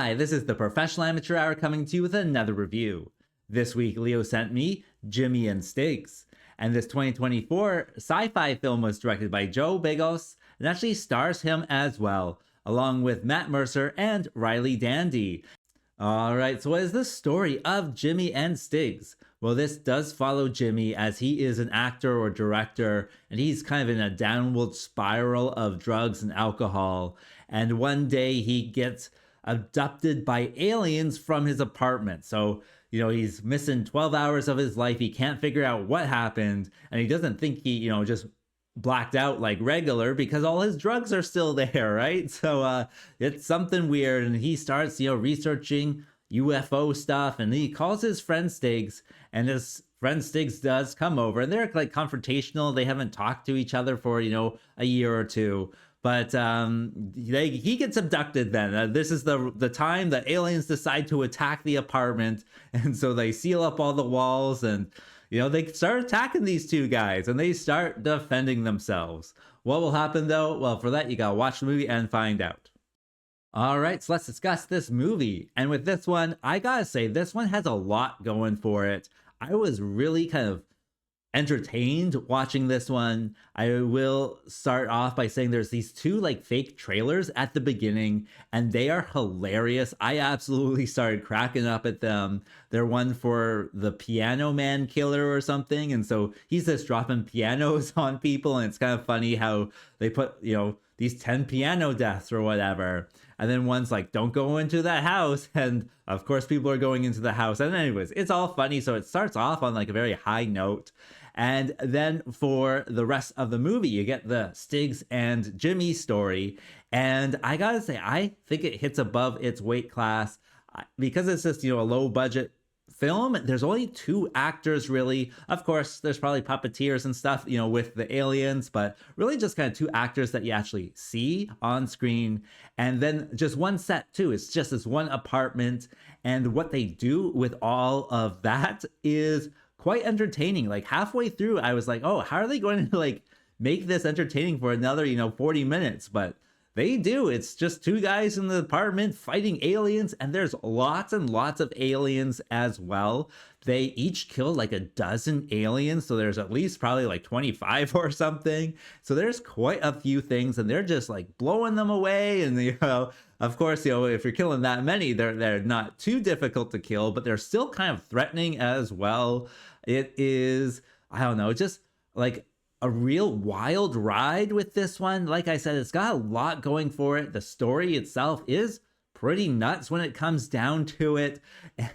Hi, this is the Professional Amateur Hour coming to you with another review. This week, Leo sent me Jimmy and Stiggs, and this 2024 sci-fi film was directed by Joe Begos and actually stars him as well, along with Matt Mercer and Riley Dandy. Alright, so what is the story of Jimmy and Stiggs? Well, this does follow Jimmy as he is an actor or director, and he's kind of in a downward spiral of drugs and alcohol, and one day he gets abducted by aliens from his apartment. So, he's missing 12 hours of his life. He can't figure out what happened, and he doesn't think he, just blacked out like regular because all his drugs are still there, right? So it's something weird, and he starts, researching UFO stuff, and he calls his friend Stiggs, and his friend Stiggs does come over, and they're like confrontational. They haven't talked to each other for, a year or two. But he gets abducted then. This is the time that aliens decide to attack the apartment. And so they seal up all the walls and, they start attacking these two guys and they start defending themselves. What will happen though? Well, for that, you gotta watch the movie and find out. All right, so let's discuss this movie. And with this one, I gotta say, this one has a lot going for it. I was really kind of entertained watching this one. I will start off by saying there's these two like fake trailers at the beginning, and they are hilarious. I absolutely started cracking up at them. They're one for the Piano Man Killer or something, and so he's just dropping pianos on people, and it's kind of funny how they put these 10 piano deaths or whatever. And then one's like, don't go into that house. And of course, people are going into the house. And anyways, it's all funny. So it starts off on like a very high note. And then for the rest of the movie, you get the Stiggs and Jimmy story. And I gotta say, I think it hits above its weight class because it's just, a low budget film. There's only two actors really. Of course, there's probably puppeteers and stuff, with the aliens, but really just kind of two actors that you actually see on screen. And then just one set too. It's just this one apartment. And what they do with all of that is quite entertaining. Like halfway through, I was like, oh, how are they going to like make this entertaining for another, 40 minutes? But they do. It's just two guys in the apartment fighting aliens, and there's lots and lots of aliens as well. They each killed like a dozen aliens, so there's at least probably like 25 or something. So there's quite a few things, and they're just like blowing them away. And of course, if you're killing that many, they're not too difficult to kill, but they're still kind of threatening as well. It is, I don't know, just like a real wild ride with this one. Like I said, it's got a lot going for it. The story itself is pretty nuts when it comes down to it,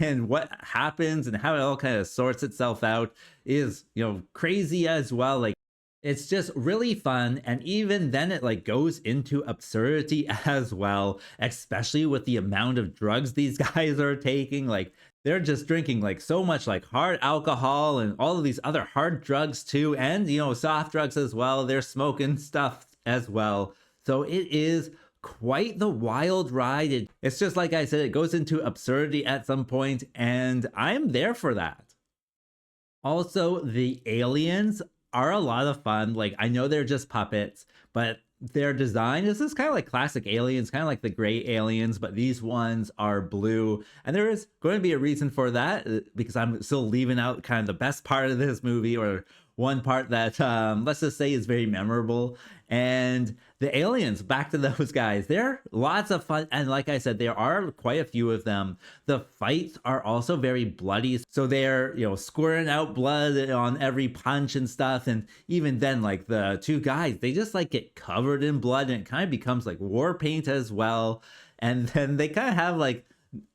and what happens and how it all kind of sorts itself out is, crazy as well. Like, it's just really fun, and even then it like goes into absurdity as well, especially with the amount of drugs these guys are taking. Like, they're just drinking like so much like hard alcohol and all of these other hard drugs too, and soft drugs as well. They're smoking stuff as well. So it is quite the wild ride. It's just like I said, it goes into absurdity at some point, and I'm there for that. Also, the aliens are a lot of fun. Like, I know they're just puppets, but their design is this kind of like classic aliens, kind of like the gray aliens, but these ones are blue. And there is going to be a reason for that, because I'm still leaving out kind of the best part of this movie, or one part that let's just say is very memorable. And the aliens, back to those guys, they're lots of fun, and like I said, there are quite a few of them. The fights are also very bloody, so they're squirting out blood on every punch and stuff. And even then, like the two guys, they just like get covered in blood, and it kind of becomes like war paint as well. And then they kind of have like,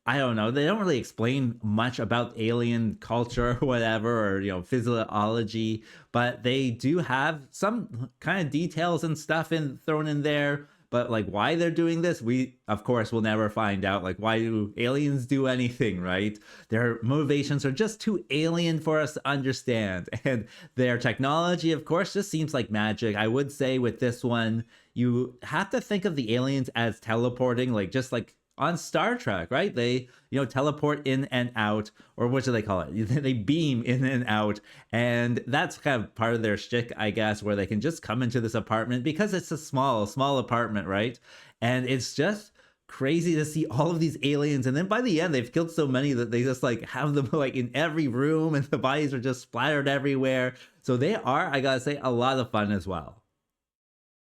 I don't know, they don't really explain much about alien culture or whatever, or physiology, but they do have some kind of details and stuff thrown in there. But like why they're doing this, we of course will never find out. Like, why do aliens do anything, right? Their motivations are just too alien for us to understand, and their technology of course just seems like magic. I would say with this one, you have to think of the aliens as teleporting, like just like on Star Trek, right? They, teleport in and out, or what do they call it? They beam in and out. And that's kind of part of their shtick, I guess, where they can just come into this apartment because it's a small apartment, right? And it's just crazy to see all of these aliens. And then by the end, they've killed so many that they just like have them like in every room, and the bodies are just splattered everywhere. So they are, I gotta say, a lot of fun as well.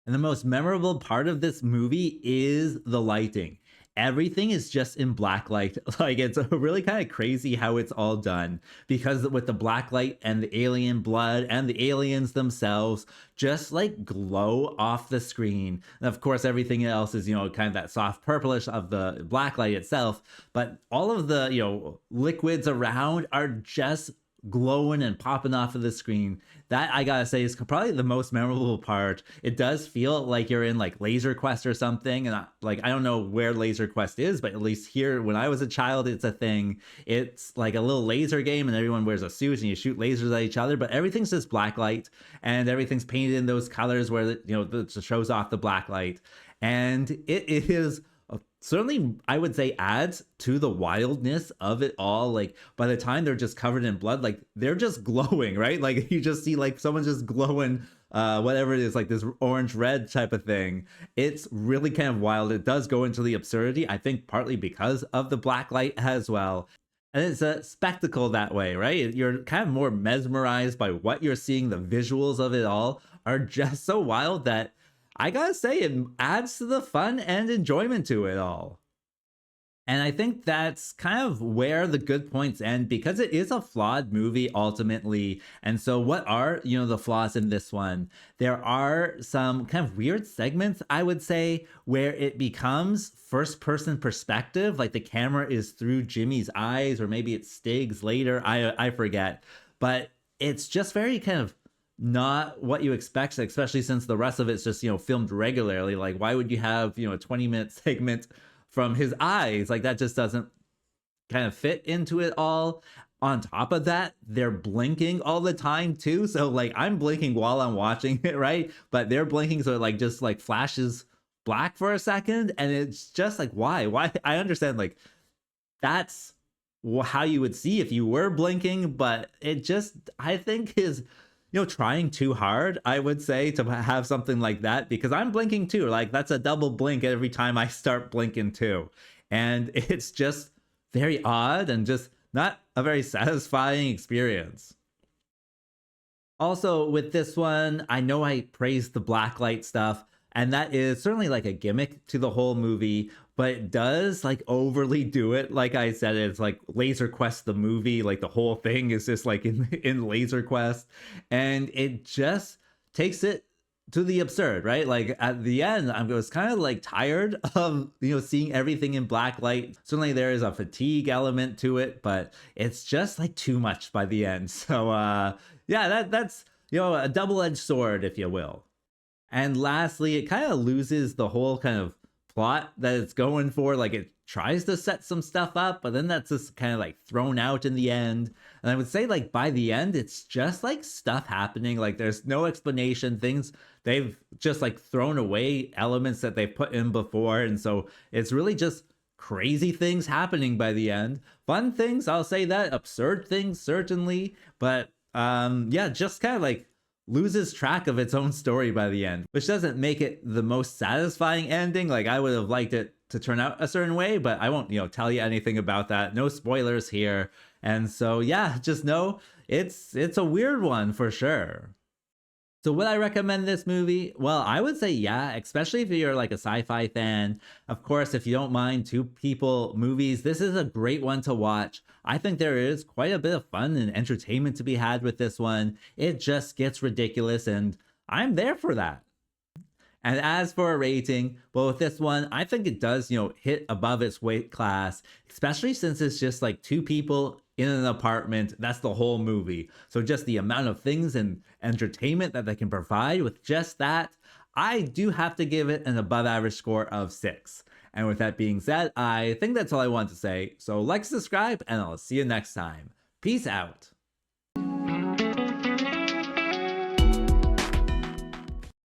And the most memorable part of this movie is the lighting. Everything is just in black light. Like, it's really kind of crazy how it's all done, because with the black light and the alien blood and the aliens themselves just like glow off the screen. And of course, everything else is, kind of that soft purplish of the black light itself. But all of the, liquids around are just glowing and popping off of the screen. That, I gotta say, is probably the most memorable part. It does feel like you're in like Laser Quest or something, and I don't know where Laser Quest is, but at least here when I was a child, it's a thing. It's like a little laser game, and everyone wears a suit and you shoot lasers at each other, but everything's just black light, and everything's painted in those colors where it shows off the black light. And it is certainly, I would say, adds to the wildness of it all. Like, by the time they're just covered in blood, like, they're just glowing, right? Like, you just see like someone's just glowing, whatever it is, like this orange red type of thing. It's really kind of wild. It does go into the absurdity, I think partly because of the black light as well. And it's a spectacle that way, right? You're kind of more mesmerized by what you're seeing. The visuals of it all are just so wild that I gotta say, it adds to the fun and enjoyment to it all. And I think that's kind of where the good points end, because it is a flawed movie ultimately. And so what are, the flaws in this one? There are some kind of weird segments, I would say, where it becomes first person perspective, like the camera is through Jimmy's eyes, or maybe it's Stiggs later, I forget. But it's just very kind of not what you expect, especially since the rest of it's just, filmed regularly. Like, why would you have, a 20-minute segment from his eyes? Like, that just doesn't kind of fit into it all. On top of that, they're blinking all the time too. So like, I'm blinking while I'm watching it, right? But they're blinking, so it like just like flashes black for a second, and it's just like, why? I understand, like, that's how you would see if you were blinking, but it just, I think, is trying too hard, I would say, to have something like that, because I'm blinking too. Like, that's a double blink every time I start blinking too. And it's just very odd and just not a very satisfying experience. Also, with this one, I know I praised the blacklight stuff, and that is certainly like a gimmick to the whole movie, but it does like overly do it. Like I said, it's like Laser Quest the movie, like the whole thing is just like in Laser Quest, and it just takes it to the absurd, right? Like at the end, I was kind of like tired of seeing everything in black light. Certainly there is a fatigue element to it, but it's just like too much by the end. So yeah, that's a double-edged sword, if you will. And lastly, it kind of loses the whole kind of plot that it's going for. Like, it tries to set some stuff up, but then that's just kind of like thrown out in the end. And I would say, like, by the end, it's just like stuff happening. Like, there's no explanation. Things, they've just like thrown away elements that they've put in before. And so it's really just crazy things happening by the end. Fun things, I'll say that. Absurd things, certainly. But yeah, just kind of like loses track of its own story by the end, which doesn't make it the most satisfying ending. Like, I would have liked it to turn out a certain way, but I won't, tell you anything about that. No spoilers here. And so, yeah, just know it's a weird one for sure. So would I recommend this movie? Well, I would say yeah, especially if you're like a sci-fi fan. Of course, if you don't mind two people movies, this is a great one to watch. I think there is quite a bit of fun and entertainment to be had with this one. It just gets ridiculous, and I'm there for that. And as for a rating, well, with this one, I think it does, hit above its weight class, especially since it's just like two people in an apartment. That's the whole movie. So just the amount of things and entertainment that they can provide with just that, I do have to give it an above average score of 6. And with that being said, I think that's all I want to say. So like, subscribe, and I'll see you next time. Peace out.